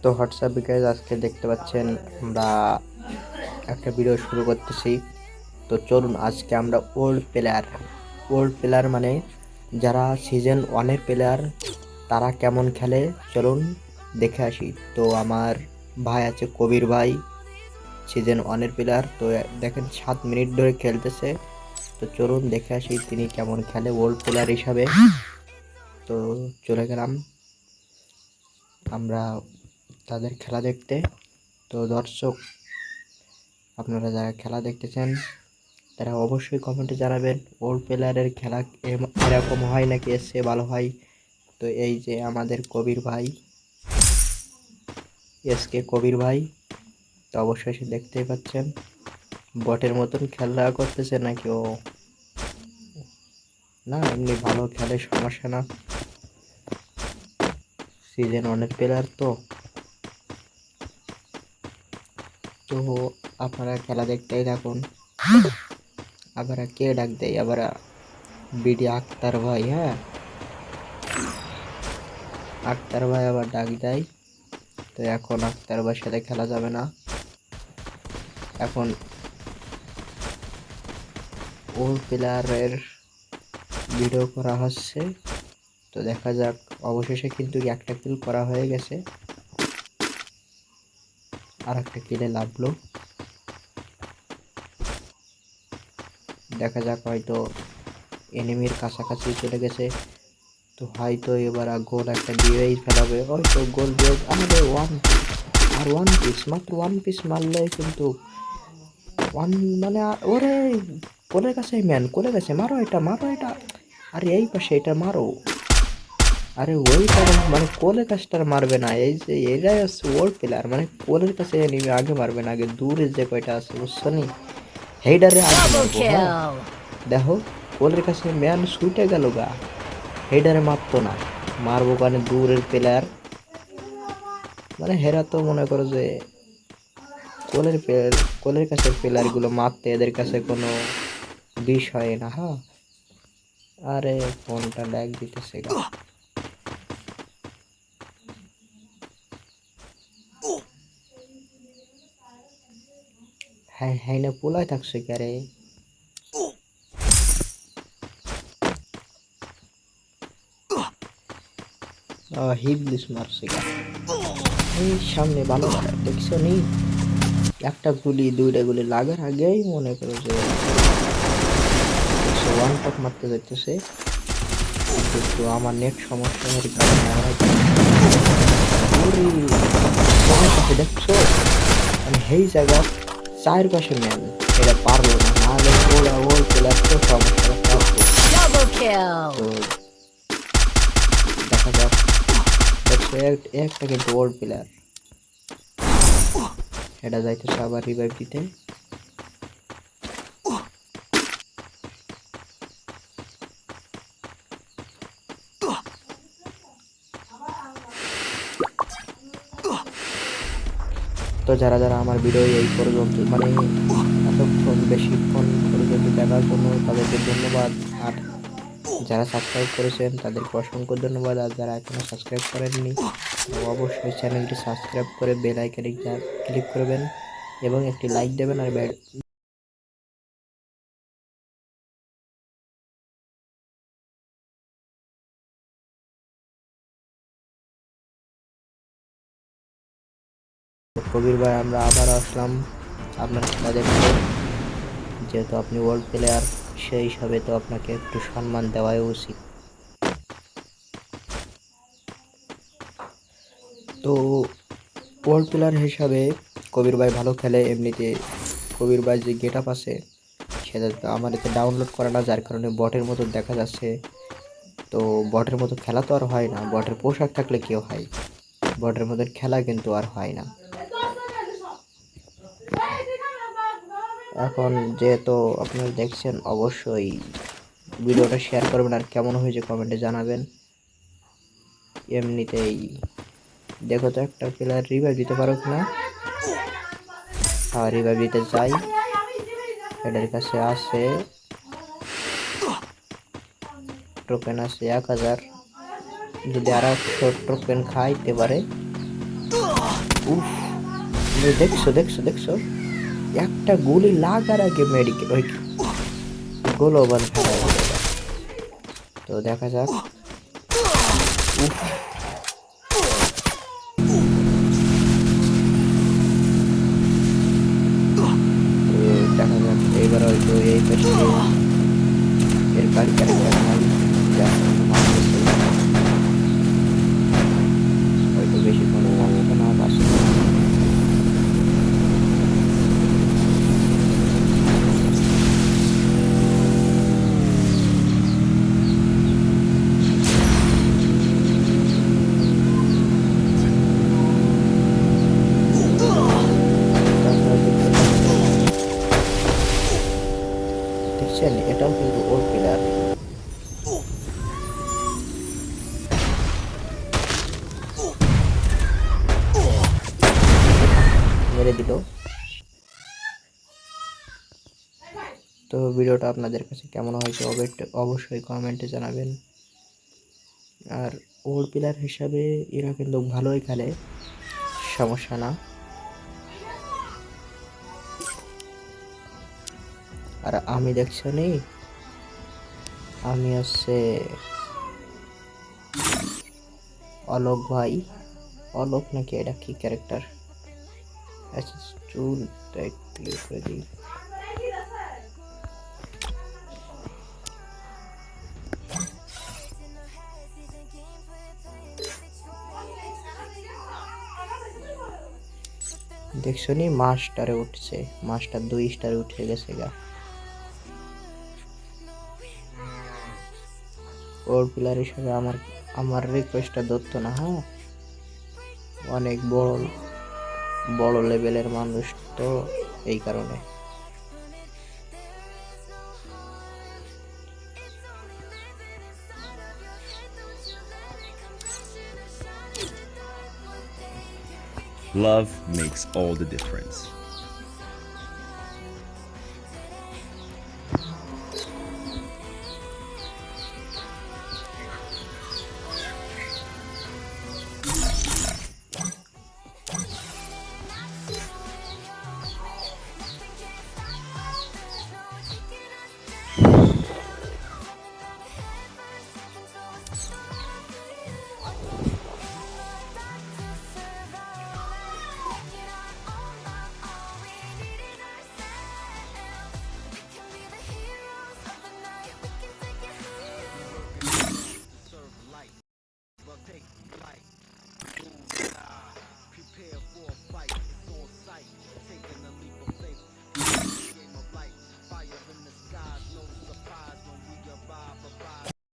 তো হোয়াটসঅ্যাপে গাইজ আজকে দেখতে পাচ্ছেন আমরা একটা ভিডিও শুরু করতেছি। তো চলুন আজকে আমরা ওল্ড প্লেয়ার মানে যারা সিজন 1-এর প্লেয়ার তারা কেমন খেলে চলুন দেখে আসি। তো আমার ভাই আছে কবির ভাই, সিজন 1-এর প্লেয়ার। তো দেখেন 7 মিনিট ধরে খেলতেছে। তো চলুন দেখে আসি তিনি কেমন খেলে ওল্ড প্লেয়ার হিসাবে। তো চলে গেলাম আমরা তাদের খেলা দেখতে। তো দর্শক, আপনারা যারা খেলা দেখতেছেন তারা অবশ্যই কমেন্টে জানাবেন ওল্ড প্লেয়ারের খেলা এরকম হয় নাকি এর চেয়ে ভালো হয়। তো এই যে আমাদের কবির ভাই, এসকে কবির ভাই, তো অবশ্যই সে দেখতেই পাচ্ছেন বটের মতন খেলা করতেছে নাকি ও না, এমনি ভালো খেলে, সমস্যা না, সিজন 1-এর প্লেয়ার। তো তো আপনারা খেলা দেখতেই থাকুন। আবার কে ডাক দেয়, আবার বিডি আক্তার ভাই, হ্যাঁ আক্তার ভাই আবার ডাক দেয়। তো এখন আক্তার ভাইয়ের সাথে খেলা যাবে না, এখন ওর প্লেয়ারের ভিডিও করা হচ্ছে। তো দেখা যাক, অবশেষে কিন্তু একটা কিল করা হয়ে গেছে, আর একটা কিলে লাগলো। দেখা যাক, হয়তো এনিমির কাছাকাছি চলে গেছে। তো হয়তো এবার গোল একটা দিয়েই ফেলাবে, হয়তো গোল দিয়ে আমাদের ওয়ান পিস, মাত্র ওয়ান পিস মারলে কিন্তু ওয়ান মানে ওরে কোলের কাছে ম্যান, কোলে গেছে, মারো এটা, মারো এটা, আরে এই পাশে এটা মারো, আরে ওইটা মানে কোলের কাছটা মারবে না। এই যে এরাই হচ্ছে ওল্ড প্লেয়ার, মানে কোলের কাছে নিবে আগে মারবে না, আগে দূরে যে কয়টা আছে বুঝছো নি, হেইডারে আগে মারবো। হ্যাঁ দেখো, কোলের কাছে ম্যান সুইটে গেল গা, হেইডারে মারতো না, মারবো মানে দূরের প্লেয়ার। মানে হেরা তো মনে করো যে কোলের কাছে প্লেয়ারগুলো মারতে এদের কাছে কোনো বিষয় না। হ্যাঁ, আরে ফোনটা ল্যাগ দিতেছে গা। হ্যাঁ হ্যাঁ, না পোলায় থাকছে কে রে? হিবলিস মারছে গা। এই সামনে ভালো ভালো দেখছো নি, একটা গুলি দুইটা গুলি লাগার আগেই মনে করো যে ওয়ান টপ মারতে যাইতেছে। কিন্তু আমার নেট সমস্যার কারণে আমরা দেখছো মানে এই জায়গা চায়ের পাশে ম্যান, এটা পারলো না, নাহলে ওরা ওর প্লেয়ার তো সমস্যা থাকতো। তো দেখা যাক, দেখছো একটা কিন্তু ওল্ড প্লেয়ার, এটা যাইতেছে আবার রিভাইভ দিতে। তো যারা যারা আমার ভিডিও এই পর্যন্ত মানে এতক্ষণ বেশিক্ষণ পর্যন্ত দেখার জন্য তাদেরকে ধন্যবাদ। আর যারা সাবস্ক্রাইব করেছেন তাদেরকে অসংখ্য ধন্যবাদ। আর যারা এখনো সাবস্ক্রাইব করেননি অবশ্যই চ্যানেলটি সাবস্ক্রাইব করে বেল আইকনে ক্লিক করবেন এবং একটি লাইক দেবেন। আর কবির ভাই, আমরা আবার আসলাম আপনার খেলা দেখতে। যেহেতু আপনি ওয়ার্ল্ড প্লেয়ার, সেই হিসাবে তো আপনাকে একটু সম্মান দেওয়াই উচিত। তো ওয়ার্ল্ড প্লেয়ার হিসাবে কবির ভাই ভালো খেলে। এমনিতে কবির ভাই যে গেট আপ আছে সেটা তো আমার এতে ডাউনলোড করা না, যার কারণে বটের মতো দেখা যাচ্ছে। তো বটের মতো খেলা তো আর হয় না, বটের পোশাক থাকলে কেউ হয়, বটের মতো খেলা কিন্তু আর হয় না। এখন যেহেতু আপনারা দেখছেন অবশ্যই ভিডিওটা শেয়ার করবেন, আর কেমন হয়েছে কমেন্টে জানাবেন। এমনিতেই দেখো তো একটা প্লেয়ার রিভাইভ দিতে পারো কিনা। আর রিভাইভ দিতে চাই, এটার কাছে আছে টোকেন আছে 1000, যদি আর 100 টোকেন খাইতে পারে উফ, দেখছো দেখছো দেখছো, একটা গুলি লাগার আগে মেডিকেল ওই গোল ওভার ফেলা হয়ে গেল। তো দেখা যাক। উফ, তো দেখা যাক এবার হয়তো এই পেশে এর গাড়ি ক্যারেক্টার নাই, যা মারতেছে, হয়তো বেশিক্ষণ থাকবে না বাসে। দেখছেন, এটাও কিন্তু ওর প্লেয়ার। মেরে দিল। তো ভিডিওটা আপনাদের কাছে কেমন হয়েছে অবশ্যই কমেন্টে জানাবেন। আর ওর প্লেয়ার হিসাবে এরা কিন্তু ভালোই খেলে, সমস্যা না। আর আমি দেখছেন, আমি হচ্ছে অলোক ভাই, অলোক নাকি এটা কি ক্যারেক্টার, আচ্ছা চুল ক্লিক করে দিই। দেখছো নি মাস্টারে উঠছে, মাস্টার 2 স্টারে উঠে গেছে গা। ওর প্লেয়ার হিসেবে আমার রিকোয়েস্টটা ধরতো না, হ্যাঁ, অনেক বড় বড় লেভেলের মানুষ, তো এই কারণে। Love makes all the difference.